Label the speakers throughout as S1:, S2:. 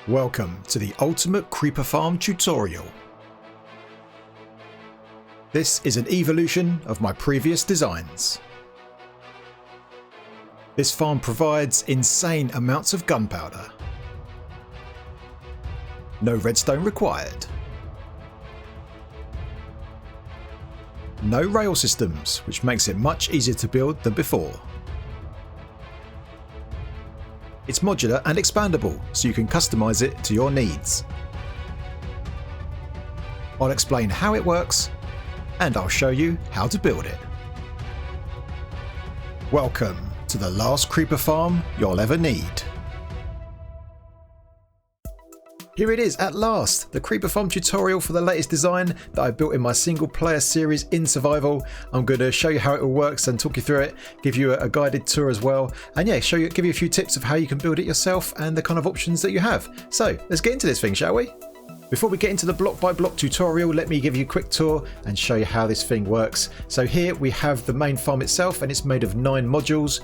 S1: Welcome to the Ultimate Creeper Farm tutorial. This is an evolution of my previous designs. This farm provides insane amounts of gunpowder. No redstone required. No rail systems, which makes it much easier to build than before. It's modular and expandable, so you can customize it to your needs. I'll explain how it works, and I'll show you how to build it. Welcome to the last creeper farm you'll ever need. Here it is at last, the creeper farm tutorial for the latest design that I built in my single player series in survival. I'm going to show you how it all works and talk you through it, give you a guided tour as well, and yeah, give you a few tips of how you can build it yourself and the kind of options that you have. So let's get into this thing, shall we? Before we get into the block by block tutorial, let me give you a quick tour and show you how this thing works. So here we have the main farm itself, and it's made of 9 modules.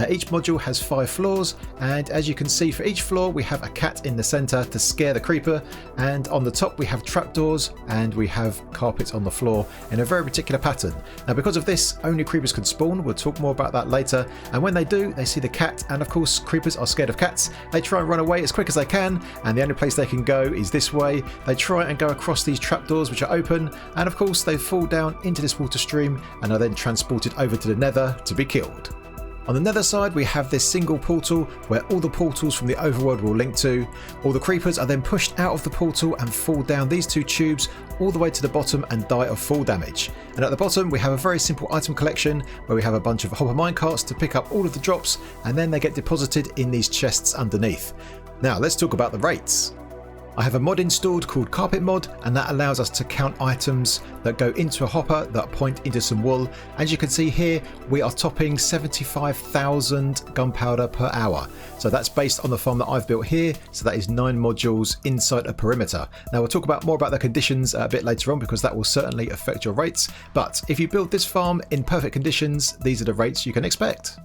S1: Each module has 5 floors, and as you can see, for each floor we have a cat in the center to scare the creeper, and on the top we have trapdoors and we have carpets on the floor in a very particular pattern. Now because of this, only creepers can spawn. We'll talk more about that later, and when they do, they see the cat, and of course creepers are scared of cats. They try and run away as quick as they can, and the only place they can go is this way. They try and go across these trapdoors, which are open, and of course they fall down into this water stream and are then transported over to the Nether to be killed. On the Nether side, we have this single portal where all the portals from the overworld will link to. All the creepers are then pushed out of the portal and fall down these 2 tubes all the way to the bottom and die of fall damage. And at the bottom we have a very simple item collection where we have a bunch of hopper minecarts to pick up all of the drops, and then they get deposited in these chests underneath. Now let's talk about the rates. I have a mod installed called Carpet Mod, and that allows us to count items that go into a hopper that point into some wool. As you can see here, we are topping 75,000 gunpowder per hour. So that's based on the farm that I've built here. So that is 9 modules inside a perimeter. Now we'll talk more about the conditions a bit later on, because that will certainly affect your rates. But if you build this farm in perfect conditions, these are the rates you can expect.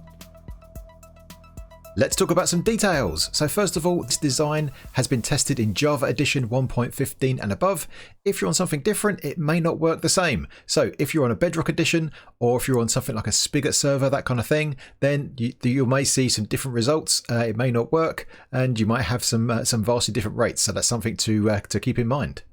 S1: Let's talk about some details. So first of all, this design has been tested in Java Edition 1.15 and above. If you're on something different, it may not work the same. So if you're on a Bedrock Edition, or if you're on something like a Spigot server, that kind of thing, then you may see some different results. It may not work, and you might have some vastly different rates. So that's something to keep in mind.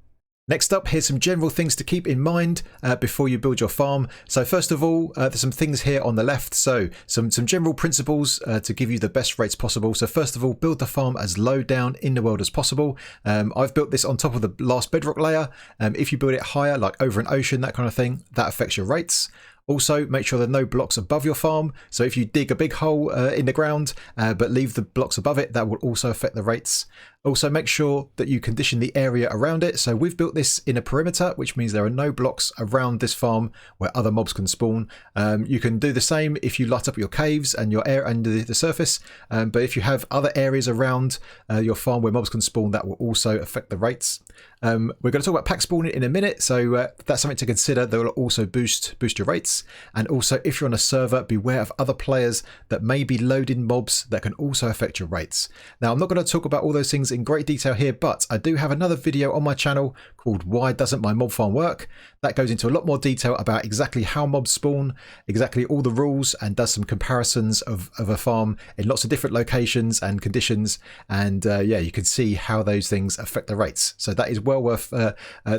S1: Next up, here's some general things to keep in mind before you build your farm. So first of all, there's some things here on the left. So some general principles to give you the best rates possible. So first of all, build the farm as low down in the world as possible. I've built this on top of the last bedrock layer. If you build it higher, like over an ocean, that kind of thing, that affects your rates. Also, make sure there are no blocks above your farm. So if you dig a big hole in the ground, but leave the blocks above it, that will also affect the rates. Also, make sure that you condition the area around it. So we've built this in a perimeter, which means there are no blocks around this farm where other mobs can spawn. You can do the same if you light up your caves and your air under the surface. But if you have other areas around your farm where mobs can spawn, that will also affect the rates. We're going to talk about pack spawning in a minute, so that's something to consider. That will also boost your rates. And also, if you're on a server, beware of other players that may be loading mobs that can also affect your rates. Now, I'm not going to talk about all those things in great detail here, but I do have another video on my channel called Why Doesn't My Mob Farm Work? That goes into a lot more detail about exactly how mobs spawn, exactly all the rules, and does some comparisons of a farm in lots of different locations and conditions. And yeah, you can see how those things affect the rates. So that is well worth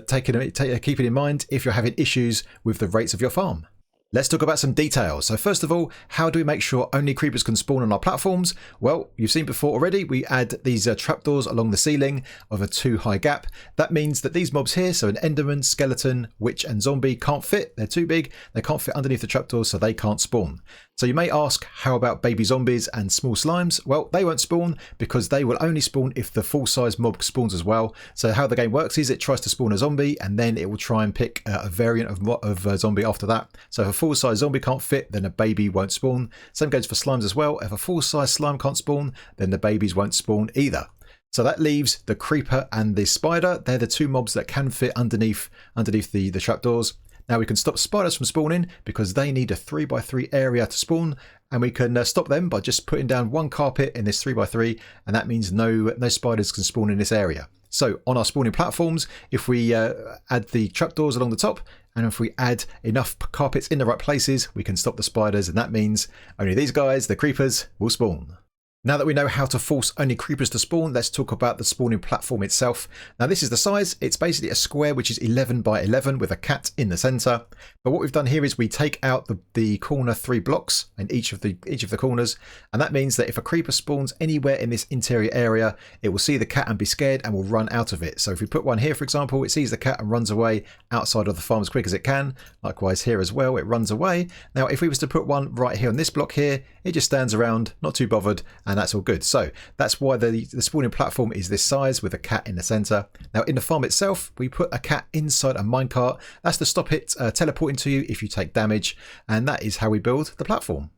S1: keeping in mind if you're having issues with the rates of your farm. Let's talk about some details. So first of all, how do we make sure only creepers can spawn on our platforms? Well, you've seen before already, we add these trapdoors along the ceiling of a 2 high gap. That means that these mobs here, so an enderman, skeleton, witch and zombie, can't fit. They're too big. They can't fit underneath the trapdoors, so they can't spawn. So you may ask, how about baby zombies and small slimes? Well, they won't spawn because they will only spawn if the full-size mob spawns as well. So how the game works is it tries to spawn a zombie, and then it will try and pick a variant of zombie after that. So if a full-size zombie can't fit, then a baby won't spawn. Same goes for slimes as well. If a full-size slime can't spawn, then the babies won't spawn either. So that leaves the creeper and the spider. They're the 2 mobs that can fit underneath the trapdoors. Now we can stop spiders from spawning because they need a 3x3 area to spawn, and we can stop them by just putting down one carpet in this 3x3, and that means no spiders can spawn in this area. So on our spawning platforms, if we add the trapdoors along the top, and if we add enough carpets in the right places, we can stop the spiders, and that means only these guys, the creepers, will spawn. Now that we know how to force only creepers to spawn, let's talk about the spawning platform itself. Now this is the size. It's basically a square which is 11 by 11 with a cat in the center. But what we've done here is we take out the corner 3 blocks in each of the corners, and that means that if a creeper spawns anywhere in this interior area, it will see the cat and be scared and will run out of it. So if we put one here, for example, it sees the cat and runs away outside of the farm as quick as it can. Likewise here as well, it runs away. Now if we was to put one right here on this block here, it just stands around, not too bothered, and that's all good. So that's why the spawning platform is this size with a cat in the center. Now in the farm itself, we put a cat inside a minecart. That's to stop it teleporting to you if you take damage, and that is how we build the platform.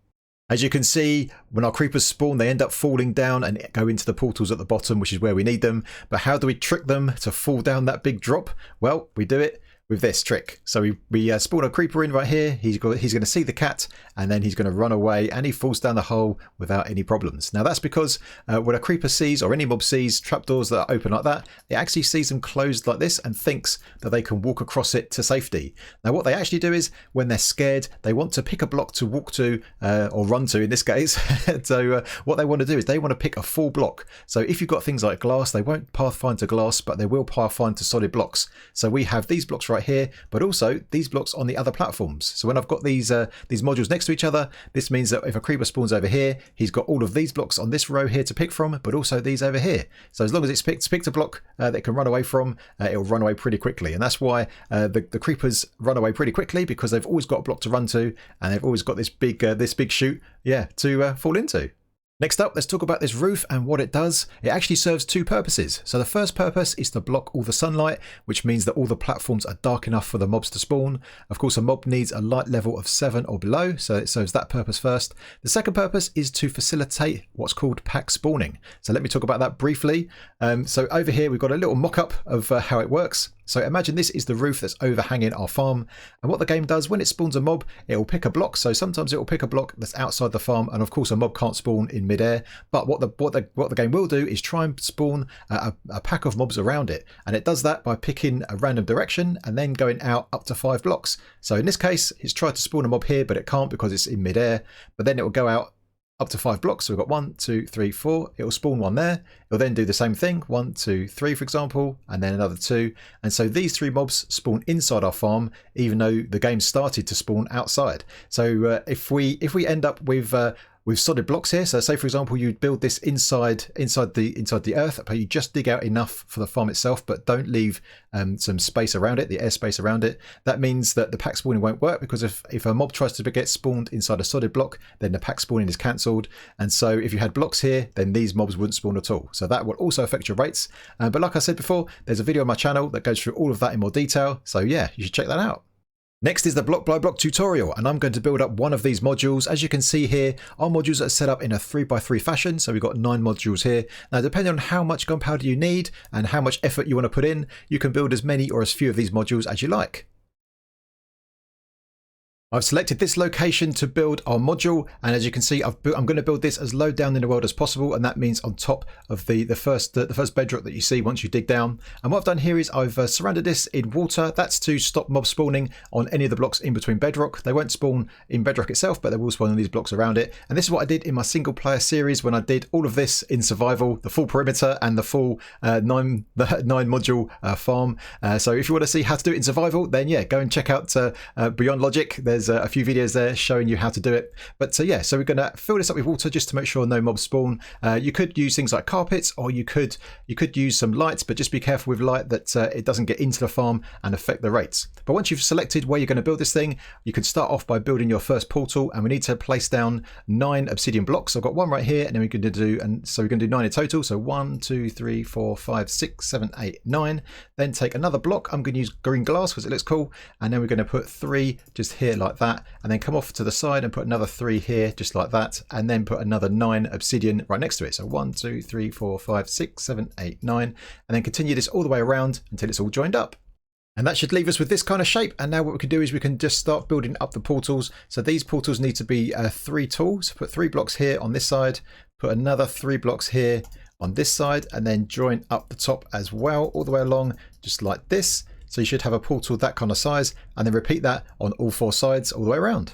S1: As you can see, when our creepers spawn, they end up falling down and go into the portals at the bottom, which is where we need them. But how do we trick them to fall down that big drop? Well, we do it with this trick. So we spawn a creeper in right here. He's going to see the cat, and then he's going to run away, and he falls down the hole without any problems. Now that's because when a creeper sees, or any mob sees, trapdoors that are open like that, it actually sees them closed like this and thinks that they can walk across it to safety. Now what they actually do is, when they're scared, they want to pick a block to walk to, or run to in this case. So what they want to do is they want to pick a full block. So if you've got things like glass, they won't pathfind to glass, but they will pathfind to solid blocks. So we have these blocks right here, but also these blocks on the other platforms. So when I've got these modules next to each other, this means that if a creeper spawns over here, he's got all of these blocks on this row here to pick from, but also these over here. So as long as it's picked a block that it can run away from, it'll run away pretty quickly. And that's why the creepers run away pretty quickly, because they've always got a block to run to, and they've always got this big chute, to fall into. Next up, let's talk about this roof and what it does. It actually serves 2 purposes. So the first purpose is to block all the sunlight, which means that all the platforms are dark enough for the mobs to spawn. Of course, a mob needs a light level of 7 or below, so it serves that purpose first. The second purpose is to facilitate what's called pack spawning. So let me talk about that briefly. So over here, we've got a little mock-up of how it works. So imagine this is the roof that's overhanging our farm, and what the game does when it spawns a mob, it will pick a block. So sometimes it will pick a block that's outside the farm, and of course a mob can't spawn in midair. But what the game will do is try and spawn a pack of mobs around it, and it does that by picking a random direction and then going out up to 5 blocks. So in this case, it's tried to spawn a mob here, but it can't because it's in midair. But then it will go out up to 5 blocks. So we've got 1, 2, 3, 4. It will spawn one there. It'll then do the same thing, 1, 2, 3, for example, and then another 2. And so these 3 mobs spawn inside our farm, even though the game started to spawn outside. So if we end up with solid blocks here, so say for example you build this inside the earth, but you just dig out enough for the farm itself, but don't leave some space around it, the airspace around it, that means that the pack spawning won't work, because if a mob tries to get spawned inside a solid block, then the pack spawning is cancelled. And so if you had blocks here, then these mobs wouldn't spawn at all. So that will also affect your rates. But like I said before, there's a video on my channel that goes through all of that in more detail. So yeah, you should check that out. Next is the block by block tutorial, and I'm going to build up one of these modules. As you can see here, our modules are set up in a 3x3 fashion, so we've got 9 modules here. Now, depending on how much gunpowder you need and how much effort you want to put in, you can build as many or as few of these modules as you like. I've selected this location to build our module, and as you can see, I'm going to build this as low down in the world as possible, and that means on top of the first bedrock that you see once you dig down. And what I've done here is I've surrounded this in water. That's to stop mob spawning on any of the blocks in between bedrock. They won't spawn in bedrock itself, but they will spawn on these blocks around it. And this is what I did in my single player series when I did all of this in survival, the full perimeter and the full 9 module farm. So if you want to see how to do it in survival, then yeah, go and check out Beyond Logic. There's a few videos there showing you how to do it. But yeah, so we're going to fill this up with water just to make sure no mobs spawn. You could use things like carpets, or you could use some lights, but just be careful with light that it doesn't get into the farm and affect the rates. But once you've selected where you're going to build this thing, you can start off by building your first portal, and we need to place down 9 obsidian blocks. So I've got 1 right here, and then we're going to do 9 in total. So 1, 2, 3, 4, 5, 6, 7, 8, 9. Then take another block. I'm going to use green glass because it looks cool, and then we're going to put 3 just here like that, and then come off to the side and put another 3 here just like that, and then put another 9 obsidian right next to it. So 1, 2, 3, 4, 5, 6, 7, 8, 9, and then continue this all the way around until it's all joined up. And that should leave us with this kind of shape. And now what we can do is we can just start building up the portals. So these portals need to be 3 tall. So put 3 blocks here on this side, put another 3 blocks here on this side, and then join up the top as well, all the way along, just like this. So you should have a portal that kind of size, and then repeat that on all 4 sides all the way around.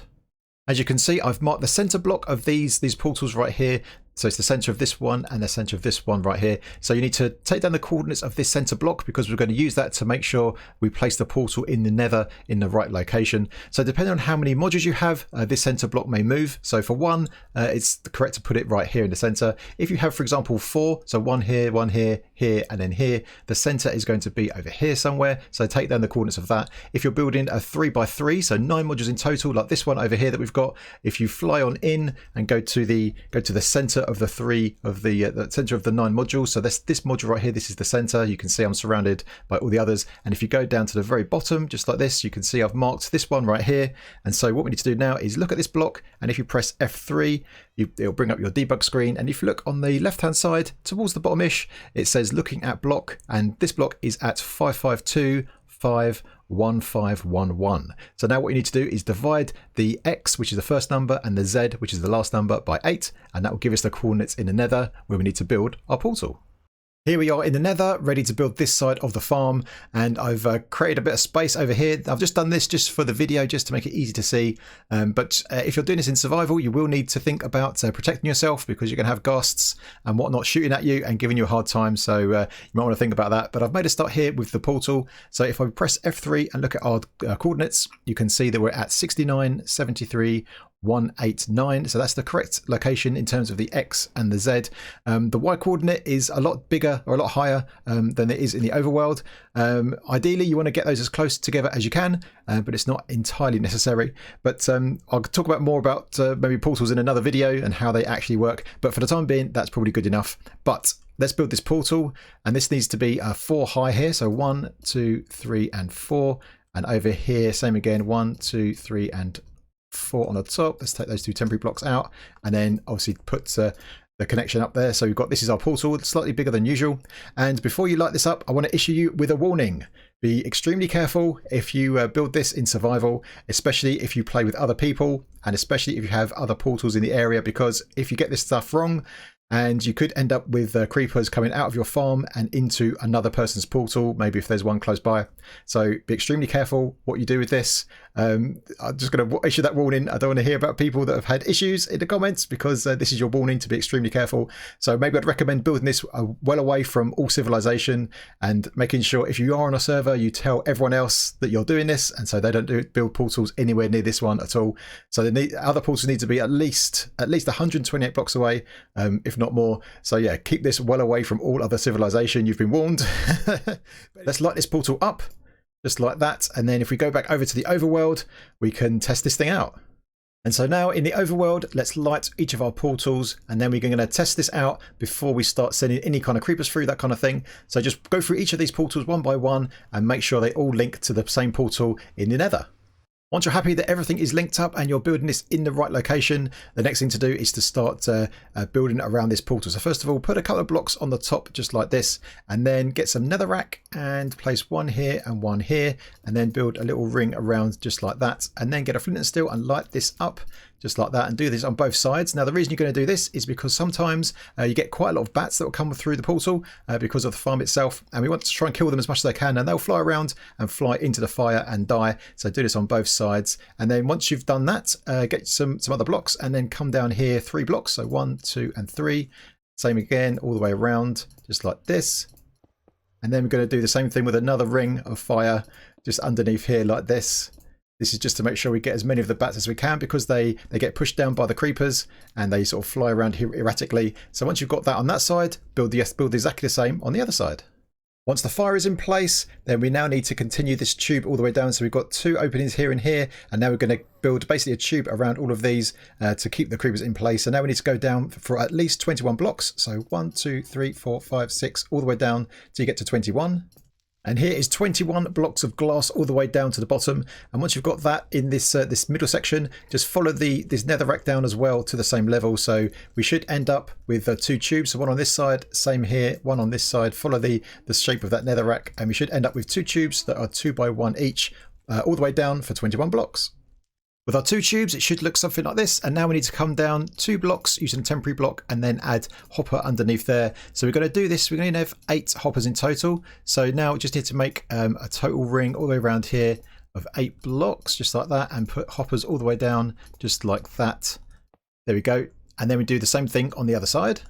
S1: As you can see, I've marked the center block of these portals right here. So it's the center of this one and the center of this one right here. So you need to take down the coordinates of this center block because we're going to use that to make sure we place the portal in the nether in the right location. So depending on how many modules you have, this center block may move. So for one, it's correct to put it right here in the center. If you have, for example, 4, so 1 here, 1 here, here, and then here, the center is going to be over here somewhere. So take down the coordinates of that. If you're building a 3x3, so 9 modules in total, like this one over here that we've got, if you fly on in and go to the center of the 3 of the center of the 9 modules, so this module right here, this is the center. You can see I'm surrounded by all the others, and if you go down to the very bottom just like this, you can see I've marked this one right here. And so what we need to do now is look at this block, and if you press F3, it'll bring up your debug screen, and if you look on the left hand side towards the bottom-ish, it says looking at block, and this block is at 552.51511. So now what you need to do is divide the X, which is the first number, and the Z, which is the last number, by 8, and that will give us the coordinates in the nether where we need to build our portal. Here we are in the nether, ready to build this side of the farm, and I've created a bit of space over here. I've just done this just for the video, just to make it easy to see. But if you're doing this in survival, you will need to think about protecting yourself, because you're going to have ghasts and whatnot shooting at you and giving you a hard time. So you might want to think about that. But I've made a start here with the portal. So if I press F3 and look at our coordinates, you can see that we're at 69, 73, 189. So that's the correct location in terms of the X and the Z. The Y coordinate is a lot bigger or a lot higher than it is in the overworld. Ideally you want to get those as close together as you can, but it's not entirely necessary. But I'll talk about more about maybe portals in another video and how they actually work, but for the time being that's probably good enough. But let's build this portal, and this needs to be 4 high here, so 1, 2, 3 and 4, and over here same again, 1, 2, 3 and 4 on the top. Let's take those 2 temporary blocks out, and then obviously put the connection up there. So we've got, this is our portal. It's slightly bigger than usual. And before you light this up, I want to issue you with a warning. Be extremely careful if you build this in survival, especially if you play with other people, and especially if you have other portals in the area, because if you get this stuff wrong, and you could end up with creepers coming out of your farm and into another person's portal, maybe if there's one close by. So be extremely careful what you do with this. I'm just going to issue that warning. I don't want to hear about people that have had issues in the comments, because this is your warning to be extremely careful. So maybe I'd recommend building this well away from all civilization, and making sure if you are on a server, you tell everyone else that you're doing this, and so they don't build portals anywhere near this one at all. So other portals need to be at least 128 blocks away, if not more. So yeah, keep this well away from all other civilization. You've been warned. Let's light this portal up just like that, and then if we go back over to the overworld, we can test this thing out. And so now in the overworld, let's light each of our portals, and then we're going to test this out before we start sending any kind of creepers through, that kind of thing. So just go through each of these portals one by one and make sure they all link to the same portal in the nether. Once you're happy that everything is linked up and you're building this in the right location, the next thing to do is to start building around this portal. So first of all, put a couple of blocks on the top just like this, and then get some netherrack and place one here and one here, and then build a little ring around just like that, and then get a flint and steel and light this up just like that, and do this on both sides. Now the reason you're going to do this is because sometimes you get quite a lot of bats that will come through the portal because of the farm itself, and we want to try and kill them as much as they can, and they'll fly around and fly into the fire and die. So do this on both sides, and then once you've done that, get some other blocks, and then come down here 3 blocks, so 1, 2 and 3, same again all the way around just like this. And then we're going to do the same thing with another ring of fire just underneath here like this. This is just to make sure we get as many of the bats as we can, because they get pushed down by the creepers and they sort of fly around here erratically. So once you've got that on that side, build exactly the same on the other side. Once the fire is in place, then we now need to continue this tube all the way down. So we've got 2 openings here and here, and now we're going to build basically a tube around all of these to keep the creepers in place. So now we need to go down for at least 21 blocks. So 1, 2, 3, 4, 5, 6, all the way down till you get to 21. And here is 21 blocks of glass all the way down to the bottom. And once you've got that in this this middle section, just follow this nether rack down as well to the same level. So we should end up with 2 tubes. So one on this side, same here, one on this side. Follow the shape of that nether rack, and we should end up with 2 tubes that are 2 by 1 each, all the way down for 21 blocks. With our 2 tubes, it should look something like this. And now we need to come down 2 blocks using a temporary block and then add hopper underneath there. So we're going to do this. We're going to have 8 hoppers in total. So now we just need to make a total ring all the way around here of 8 blocks, just like that, and put hoppers all the way down just like that. There we go. And then we do the same thing on the other side.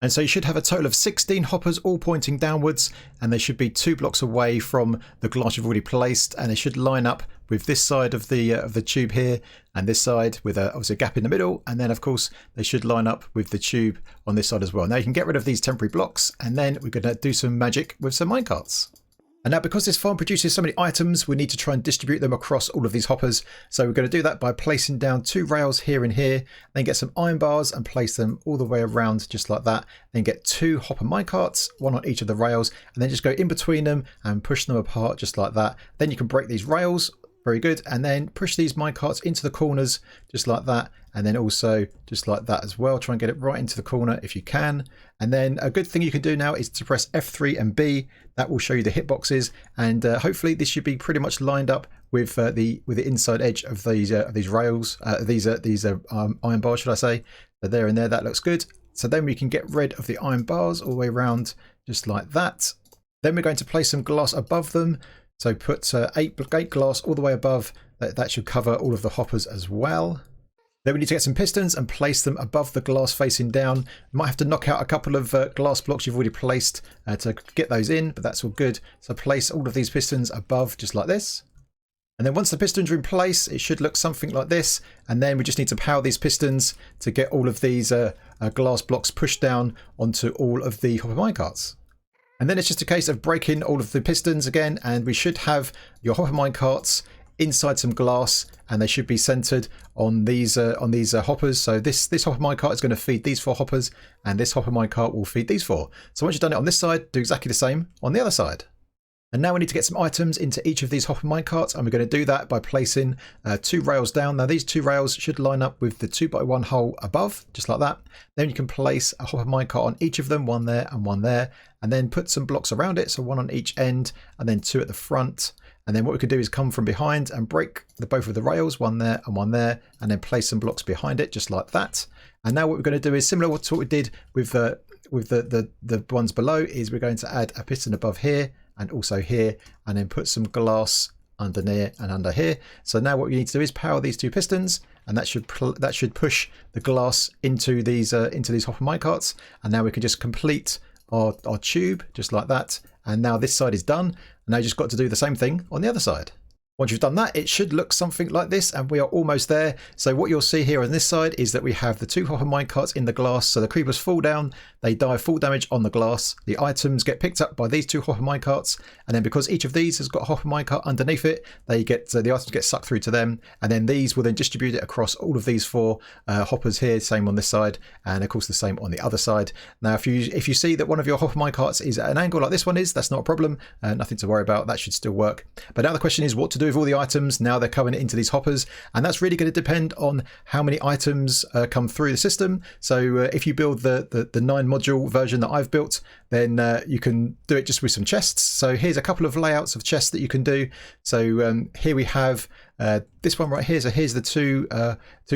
S1: And so you should have a total of 16 hoppers all pointing downwards, and they should be 2 blocks away from the glass you've already placed, and they should line up with this side of the tube here and this side with obviously a gap in the middle, and then of course they should line up with the tube on this side as well. Now you can get rid of these temporary blocks, and then we're going to do some magic with some minecarts. And now because this farm produces so many items, we need to try and distribute them across all of these hoppers. So we're going to do that by placing down 2 rails here and here, then get some iron bars and place them all the way around just like that. Then get 2 hopper minecarts, 1 on each of the rails, and then just go in between them and push them apart just like that. Then you can break these rails. Very good. And then push these minecarts into the corners just like that. And then also just like that as well. Try and get it right into the corner if you can. And then a good thing you can do now is to press F3 and B. That will show you the hitboxes. And hopefully this should be pretty much lined up with the inside edge of these rails, these iron bars, should I say. So there and there, that looks good. So then we can get rid of the iron bars all the way around just like that. Then we're going to place some glass above them. So put 8 glass all the way above. That should cover all of the hoppers as well. Then we need to get some pistons and place them above the glass facing down. You might have to knock out a couple of glass blocks you've already placed to get those in, but that's all good. So place all of these pistons above just like this. And then once the pistons are in place, it should look something like this. And then we just need to power these pistons to get all of these glass blocks pushed down onto all of the hopper minecarts. And then it's just a case of breaking all of the pistons again, and we should have your hopper minecarts inside some glass, and they should be centered on these hoppers. So this hopper minecart is going to feed these 4 hoppers, and this hopper minecart will feed these 4. So once you've done it on this side, do exactly the same on the other side. And now we need to get some items into each of these hopper minecarts, and we're going to do that by placing 2 rails down. Now these 2 rails should line up with the 2 by 1 hole above, just like that. Then you can place a hopper minecart on each of them, 1 there and 1 there, and then put some blocks around it, so 1 on each end and then 2 at the front. And then what we can do is come from behind and break both of the rails, 1 there and 1 there, and then place some blocks behind it, just like that. And now what we're going to do is similar to what we did with the ones below, is we're going to add a piston above here and also here, and then put some glass under near and under here. So now what we need to do is power these 2 pistons, and that should push the glass into these hopper minecarts. And now we can just complete our tube just like that. And now this side is done. And now you just got to do the same thing on the other side. Once you've done that, it should look something like this, and we are almost there. So what you'll see here on this side is that we have the 2 hopper minecarts in the glass. So the creepers fall down, they die full damage on the glass. The items get picked up by these 2 hopper minecarts, and then because each of these has got a hopper minecart underneath it, the items get sucked through to them, and then these will then distribute it across all of these 4 hoppers here. Same on this side, and of course the same on the other side. Now if you see that one of your hopper minecarts is at an angle like this one is, that's not a problem. Nothing to worry about. That should still work. But now the question is what to do with all the items now they're coming into these hoppers, and that's really going to depend on how many items come through the system. So if you build the 9 module version that I've built, then you can do it just with some chests. So here's a couple of layouts of chests that you can do. So here we have this one right here. So here's the two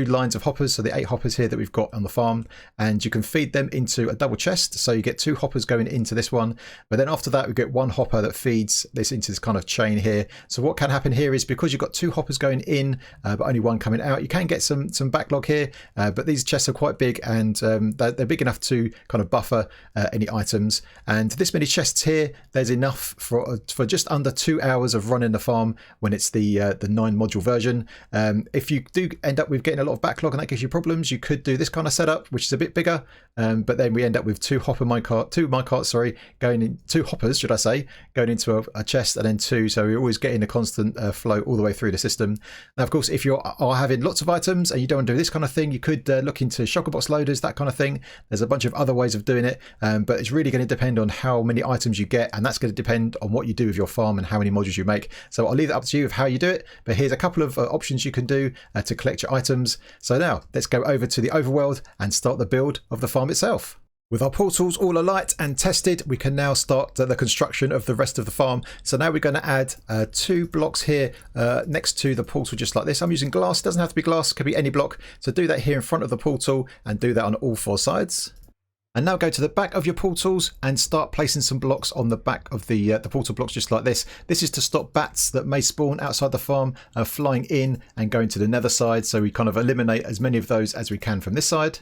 S1: lines of hoppers, so the 8 hoppers here that we've got on the farm, and you can feed them into a double chest. So you get 2 hoppers going into this one, but then after that we get 1 hopper that feeds this into this kind of chain here. So what can happen here is because you've got 2 hoppers going in but only 1 coming out, you can get some backlog here, but these chests are quite big, and they're big enough to kind of buffer any items. And this many chests here, there's enough for just under 2 hours of running the farm when it's the 9 module version. If you do end up with getting a lot of backlog and that gives you problems, you could do this kind of setup, which is a bit bigger, but then we end up with 2 minecarts going in, 2 hoppers should I say, going into a chest, and then 2, so you're always getting a constant flow all the way through the system. Now of course if you are having lots of items and you don't want to do this kind of thing, you could look into shulker box loaders, that kind of thing. There's a bunch of other ways of doing it, but it's really going to depend on how many items you get, and that's going to depend on what you do with your farm and how many modules you make. So I'll leave it up to you of how you do it, but here's a couple of options you can do to collect your items. So now let's go over to the overworld and start the build of the farm itself. With our portals all alight and tested, we can now start the construction of the rest of the farm. So now we're going to add 2 blocks here next to the portal, just like this. I'm using glass. It doesn't have to be glass, it could be any block. So do that here in front of the portal and do that on all 4 sides. And now go to the back of your portals and start placing some blocks on the back of the portal blocks, just like this. This is to stop bats that may spawn outside the farm flying in and going to the nether side. So we kind of eliminate as many of those as we can from this side.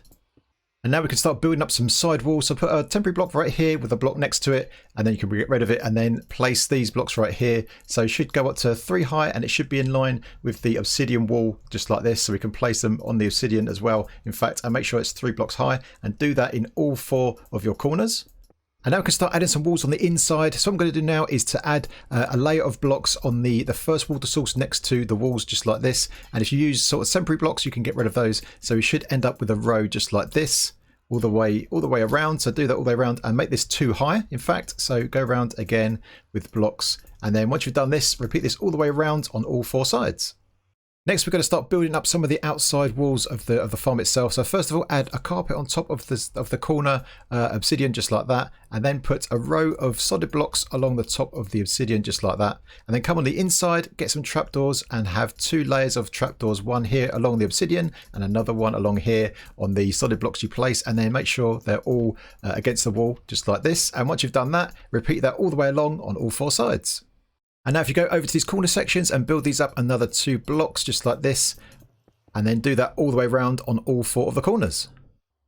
S1: And now we can start building up some side walls. So put a temporary block right here with a block next to it, and then you can get rid of it and then place these blocks right here. So it should go up to 3 high, and it should be in line with the obsidian wall, just like this. So we can place them on the obsidian as well, in fact, and make sure it's 3 blocks high, and do that in all 4 of your corners. And now we can start adding some walls on the inside. So what I'm going to do now is to add a layer of blocks on the first water source next to the walls, just like this. And if you use sort of temporary blocks, you can get rid of those. So we should end up with a row just like this, all the way around. So do that all the way around and make this 2 high, in fact. So go around again with blocks. And then once you've done this, repeat this all the way around on all 4 sides. Next, we're going to start building up some of the outside walls of the farm itself. So first of all, add a carpet on top of the corner, obsidian, just like that, and then put a row of solid blocks along the top of the obsidian, just like that. And then come on the inside, get some trapdoors, and have 2 layers of trapdoors, one here along the obsidian and another one along here on the solid blocks you place. And then make sure they're all against the wall, just like this. And once you've done that, repeat that all the way along on all 4 sides. And now if you go over to these corner sections and build these up another 2 blocks, just like this, and then do that all the way around on all 4 of the corners.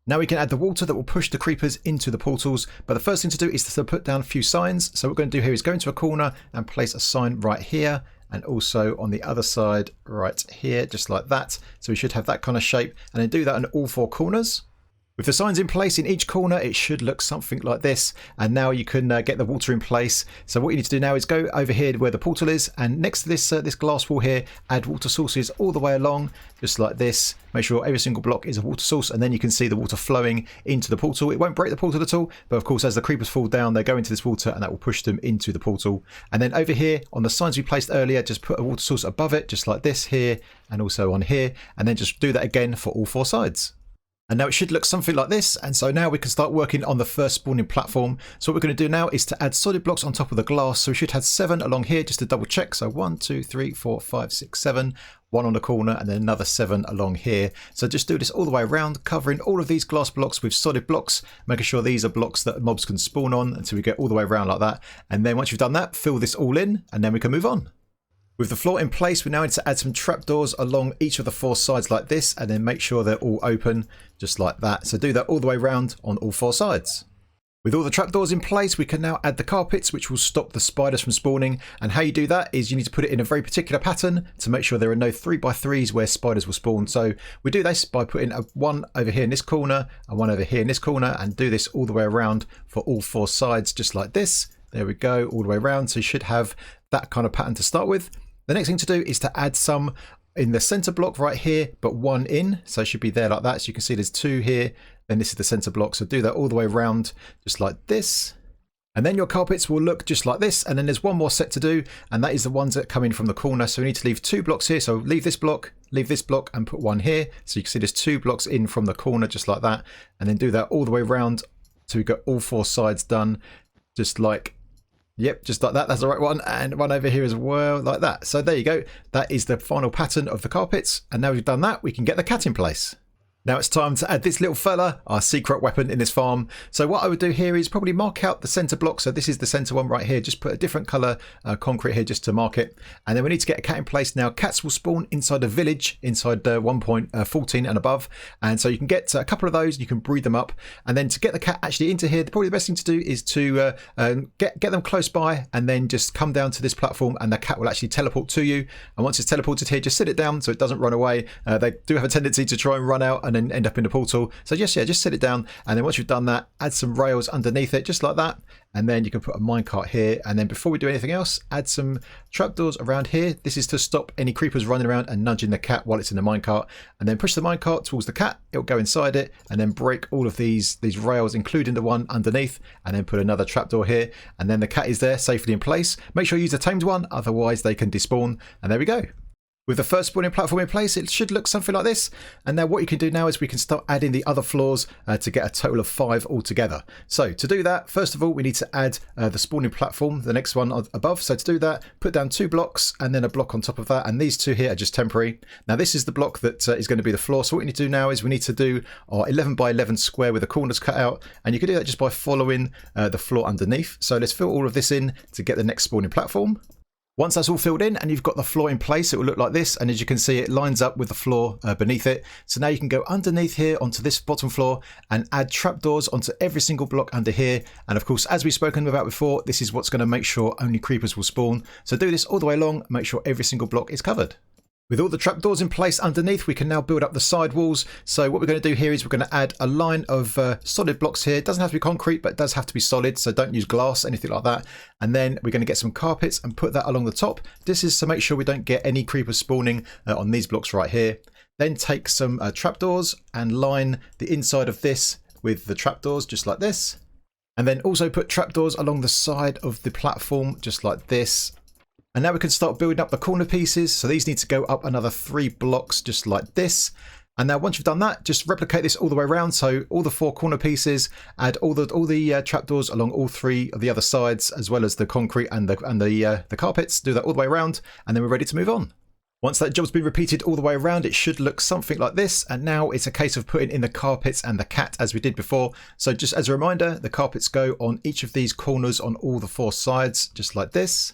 S1: Now we can add the water that will push the creepers into the portals, but the first thing to do is to put down a few signs. So what we're going to do here is go into a corner and place a sign right here, and also on the other side right here, just like that. So we should have that kind of shape, and then do that on all 4 corners. With the signs in place in each corner, it should look something like this. And now you can get the water in place. So what you need to do now is go over here where the portal is, and next to this this glass wall here, add water sources all the way along, just like this. Make sure every single block is a water source, and then you can see the water flowing into the portal. It won't break the portal at all, but of course as the creepers fall down, they go into this water, and that will push them into the portal. And then over here on the signs we placed earlier, just put a water source above it, just like this here, and also on here, and then just do that again for all 4 sides. And now it should look something like this. And so now we can start working on the first spawning platform. So what we're going to do now is to add solid blocks on top of the glass. So we should have 7 along here just to double check. So 1, 2, 3, 4, 5, 6, 7. 1 on the corner, and then another 7 along here. So just do this all the way around, covering all of these glass blocks with solid blocks, making sure these are blocks that mobs can spawn on until we get all the way around like that. And then once you've done that, fill this all in, and then we can move on. With the floor in place, we now need to add some trapdoors along each of the 4 sides like this, and then make sure they're all open just like that. So do that all the way around on all 4 sides. With all the trapdoors in place, we can now add the carpets, which will stop the spiders from spawning. And how you do that is you need to put it in a very particular pattern to make sure there are no 3x3s where spiders will spawn. So we do this by putting one over here in this corner and one over here in this corner, and do this all the way around for all 4 sides just like this. There we go, all the way around. So you should have that kind of pattern to start with. The next thing to do is to add some in the center block right here, but 1 in. So it should be there like that. So you can see there's 2 here, then this is the center block. So do that all the way around just like this. And then your carpets will look just like this. And then there's one more set to do, and that is the ones that come in from the corner. So we need to leave 2 blocks here. So leave this block, and put 1 here. So you can see there's 2 blocks in from the corner just like that. And then do that all the way around so we've got all 4 sides done just like, yep, just like that. That's the right one. And one over here as well, like that. So there you go. That is the final pattern of the carpets. And now we've done that, we can get the cat in place. Now it's time to add this little fella, our secret weapon in this farm. So what I would do here is probably mark out the center block. So this is the center one right here. Just put a different color concrete here just to mark it. And then we need to get a cat in place. Now cats will spawn inside a village, inside 1.14 and above. And so you can get a couple of those, you can breed them up. And then to get the cat actually into here, probably the best thing to do is to get them close by, and then just come down to this platform, and the cat will actually teleport to you. And once it's teleported here, just sit it down so it doesn't run away. They do have a tendency to try and run out and then end up in the portal. So just sit it down, and then once you've done that, add some rails underneath it just like that, and then you can put a minecart here, and then before we do anything else, add some trapdoors around here. This is to stop any creepers running around and nudging the cat while it's in the minecart, and then push the minecart towards the cat. It'll go inside it, and then break all of these rails, including the one underneath, and then put another trapdoor here, and then the cat is there safely in place. Make sure you use a tamed one, otherwise they can despawn, and there we go. With the first spawning platform in place, it should look something like this. And now what you can do now is we can start adding the other floors to get a total of 5 altogether. So to do that, first of all, we need to add the spawning platform, the next one above. So to do that, put down 2 blocks and then a block on top of that. And these 2 here are just temporary. Now this is the block that is going to be the floor. So what we need to do now is we need to do our 11 by 11 square with the corners cut out. And you can do that just by following the floor underneath. So let's fill all of this in to get the next spawning platform. Once that's all filled in and you've got the floor in place, it will look like this. And as you can see, it lines up with the floor beneath it. So now you can go underneath here onto this bottom floor and add trapdoors onto every single block under here. And of course, as we've spoken about before, this is what's going to make sure only creepers will spawn. So do this all the way along, make sure every single block is covered. With all the trapdoors in place underneath, we can now build up the side walls. So what we're going to do here is we're going to add a line of solid blocks here. It doesn't have to be concrete, but it does have to be solid. So don't use glass, anything like that. And then we're going to get some carpets and put that along the top. This is to make sure we don't get any creepers spawning on these blocks right here. Then take some trapdoors and line the inside of this with the trapdoors just like this. And then also put trapdoors along the side of the platform just like this. And now we can start building up the corner pieces. So these need to go up another 3 blocks just like this. And now once you've done that, just replicate this all the way around. So all the 4 corner pieces, add all the trapdoors along all 3 of the other sides, as well as the concrete and the carpets. Do that all the way around, and then we're ready to move on. Once that job's been repeated all the way around, it should look something like this. And now it's a case of putting in the carpets and the cat as we did before. So just as a reminder, the carpets go on each of these corners on all the 4 sides, just like this.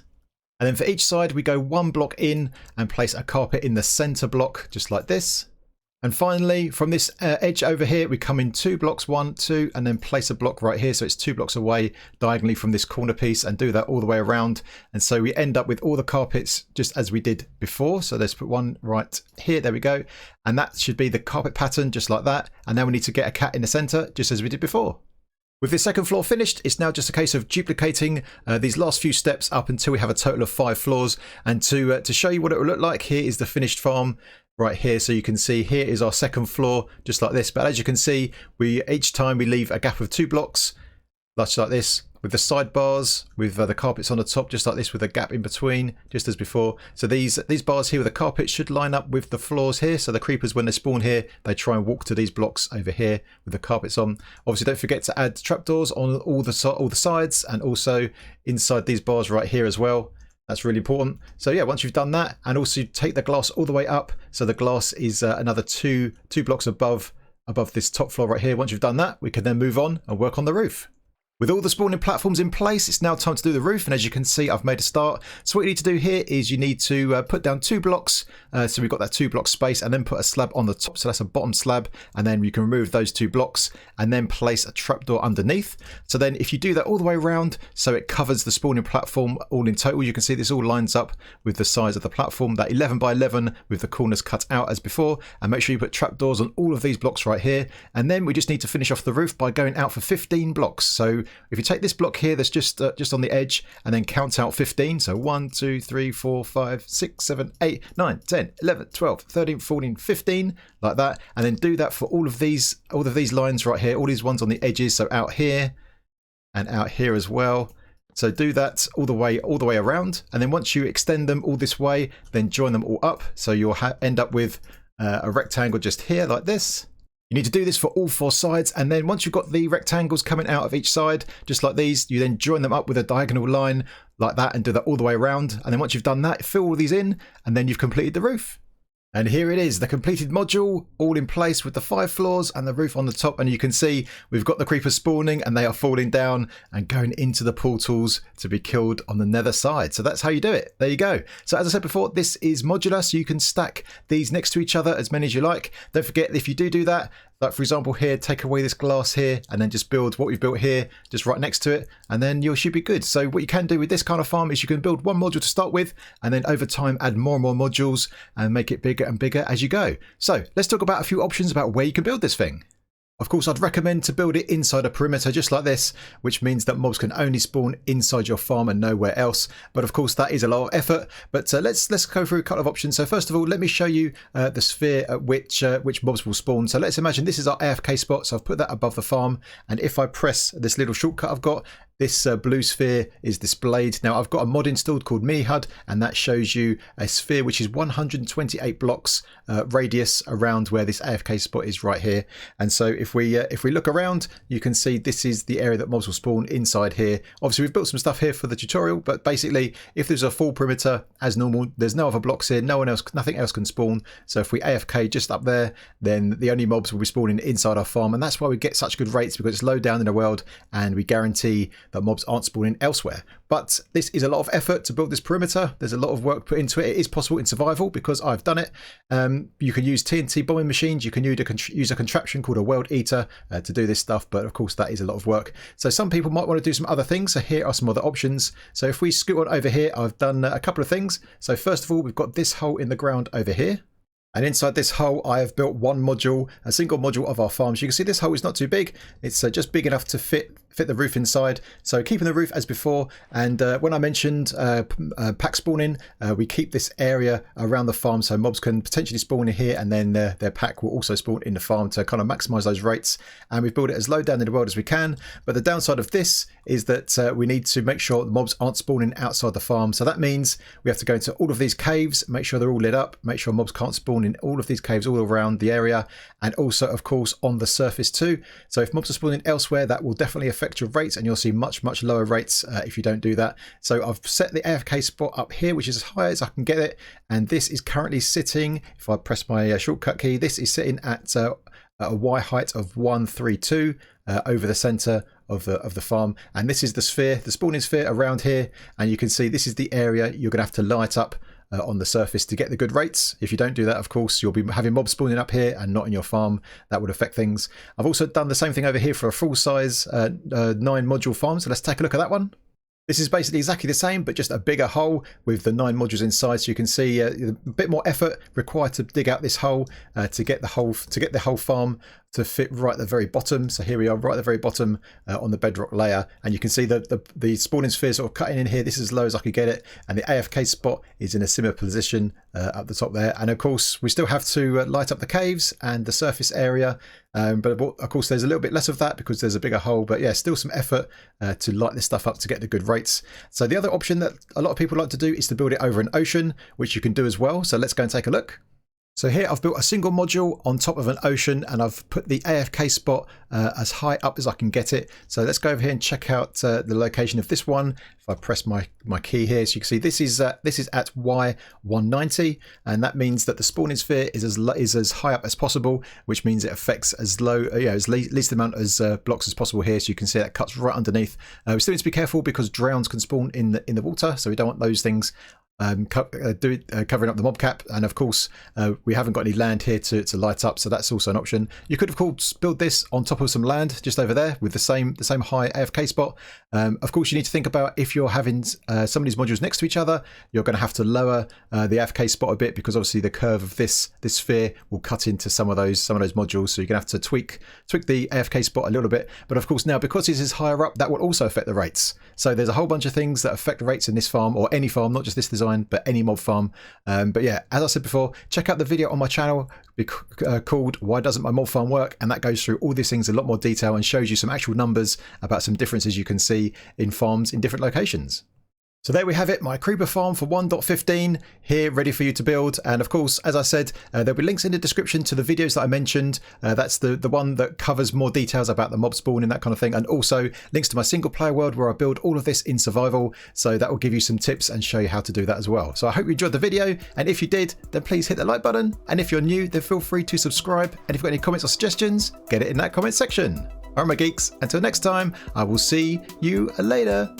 S1: And then for each side, we go 1 block in and place a carpet in the center block, just like this. And finally, from this edge over here, we come in 2 blocks, 1, 2, and then place a block right here. So it's 2 blocks away diagonally from this corner piece, and do that all the way around. And so we end up with all the carpets just as we did before. So let's put one right here. There we go. And that should be the carpet pattern, just like that. And now we need to get a cat in the center, just as we did before. With this second floor finished, it's now just a case of duplicating these last few steps up until we have a total of 5 floors. And to show you what it will look like, here is the finished farm right here. So you can see here is our second floor, just like this. But as you can see, each time we leave a gap of 2 blocks, just like this, with the sidebars, with the carpets on the top, just like this, with a gap in between, just as before. So these bars here with the carpets should line up with the floors here. So the creepers, when they spawn here, they try and walk to these blocks over here with the carpets on. Obviously, don't forget to add trapdoors on all the sides, and also inside these bars right here as well. That's really important. So yeah, once you've done that, and also take the glass all the way up. So the glass is another two blocks above this top floor right here. Once you've done that, we can then move on and work on the roof. With all the spawning platforms in place, it's now time to do the roof. And as you can see, I've made a start. So what you need to do here is you need to put down 2 blocks. So we've got that 2 block space, and then put a slab on the top. So that's a bottom slab. And then you can remove those 2 blocks and then place a trapdoor underneath. So then if you do that all the way around, so it covers the spawning platform all in total, you can see this all lines up with the size of the platform, that 11 by 11 with the corners cut out as before. And make sure you put trapdoors on all of these blocks right here. And then we just need to finish off the roof by going out for 15 blocks. So if you take this block here that's just on the edge, and then count out 15, so 1, 2, 3, 4, 5, 6, 7, 8, 9, 10, 11, 12, 13, 14, 15, like that. And then do that for all of these lines right here, all these ones on the edges, so out here and out here as well. So do that all the way around, and then once you extend them all this way, then join them all up, so you'll end up with a rectangle just here like this. You need to do this for all 4 sides, and then once you've got the rectangles coming out of each side, just like these, you then join them up with a diagonal line like that, and do that all the way around. And then once you've done that, fill all these in, and then you've completed the roof. And here it is, the completed module, all in place with the 5 floors and the roof on the top. And you can see we've got the creepers spawning, and they are falling down and going into the portals to be killed on the nether side. So that's how you do it. There you go. So as I said before, this is modular, so you can stack these next to each other as many as you like. Don't forget, if you do that, like for example here, take away this glass here, and then just build what we've built here just right next to it, and then you should be good. So what you can do with this kind of farm is you can build 1 module to start with, and then over time add more and more modules and make it bigger and bigger as you go. So let's talk about a few options about where you can build this thing. Of course, I'd recommend to build it inside a perimeter just like this, which means that mobs can only spawn inside your farm and nowhere else. But of course, that is a lot of effort. But let's go through a couple of options. So first of all, let me show you the sphere at which mobs will spawn. So let's imagine this is our AFK spot. So I've put that above the farm. And if I press this little shortcut I've got, this blue sphere is displayed. Now I've got a mod installed called MiniHUD, and that shows you a sphere which is 128 blocks radius around where this AFK spot is right here. And so if we look around, you can see this is the area that mobs will spawn inside here. Obviously we've built some stuff here for the tutorial, but basically if there's a full perimeter as normal, there's no other blocks here, nothing else can spawn. So if we AFK just up there, then the only mobs will be spawning inside our farm, and that's why we get such good rates, because it's low down in the world and we guarantee that mobs aren't spawning elsewhere. But this is a lot of effort to build this perimeter. There's a lot of work put into it. It is possible in survival because I've done it. You can use TNT bombing machines. You can use a contraption called a world eater to do this stuff, but of course that is a lot of work. So some people might want to do some other things. So here are some other options. So if we scoot on over here, I've done a couple of things. So first of all, we've got this hole in the ground over here. And inside this hole, I have built one module, a single module of our farm. So you can see this hole is not too big. It's just big enough to fit the roof inside. So keeping the roof as before. And when I mentioned pack spawning, we keep this area around the farm so mobs can potentially spawn in here, and then their pack will also spawn in the farm to kind of maximize those rates. And we've built it as low down in the world as we can. But the downside of this is that we need to make sure the mobs aren't spawning outside the farm. So that means we have to go into all of these caves, make sure they're all lit up, make sure mobs can't spawn in all of these caves all around the area, and also of course on the surface too. So if mobs are spawning elsewhere, that will definitely affect your rates, and you'll see much lower rates if you don't do that. So I've set the AFK spot up here, which is as high as I can get it, and this is currently sitting, if I press my shortcut key, this is sitting at a Y height of 132 over the center of the farm. And this is the sphere, the spawning sphere around here, and you can see this is the area you're gonna have to light up on the surface to get the good rates. If you don't do that, of course, you'll be having mobs spawning up here and not in your farm. That would affect things. I've also done the same thing over here for a full size 9 module farm. So let's take a look at that one. This is basically exactly the same, but just a bigger hole with the 9 modules inside. So you can see a bit more effort required to dig out this hole to get the whole farm to fit right at the very bottom. So here we are right at the very bottom on the bedrock layer, and you can see the spawning sphere sort of cutting in here. This is as low as I could get it, and the AFK spot is in a similar position up the top there. And of course we still have to light up the caves and the surface area, but of course there's a little bit less of that because there's a bigger hole. But yeah, still some effort to light this stuff up to get the good rates. So the other option that a lot of people like to do is to build it over an ocean, which you can do as well. So let's go and take a look. So here I've built a single module on top of an ocean, and I've put the AFK spot as high up as I can get it. So let's go over here and check out the location of this one. If I press my key here, so you can see this is at Y190, and that means that the spawning sphere is as high up as possible, which means it affects as low, as least amount as blocks as possible here. So you can see that cuts right underneath. We still need to be careful because drowns can spawn in the water, so we don't want those things covering up the mob cap. And of course we haven't got any land here to light up, so that's also an option. You could of course build this on top of some land just over there with the same high AFK spot. Of course you need to think about if you're having some of these modules next to each other, you're going to have to lower the AFK spot a bit, because obviously the curve of this sphere will cut into some of those modules, so you're going to have to tweak the AFK spot a little bit. But of course now, because this is higher up, that will also affect the rates. So there's a whole bunch of things that affect the rates in this farm, or any farm, not just this design, but any mob farm. But yeah, as I said before, check out the video on my channel called Why Doesn't My Mob Farm Work, and that goes through all these things in a lot more detail and shows you some actual numbers about some differences you can see in farms in different locations. So there we have it, my creeper farm for 1.15 here, ready for you to build. And of course, as I said, there'll be links in the description to the videos that I mentioned. That's the one that covers more details about the mob spawn and that kind of thing, and also links to my single player world where I build all of this in survival. So that will give you some tips and show you how to do that as well. So I hope you enjoyed the video, and if you did, then please hit the like button. And if you're new, then feel free to subscribe. And if you've got any comments or suggestions, get it in that comment section. All right, my geeks, until next time, I will see you later.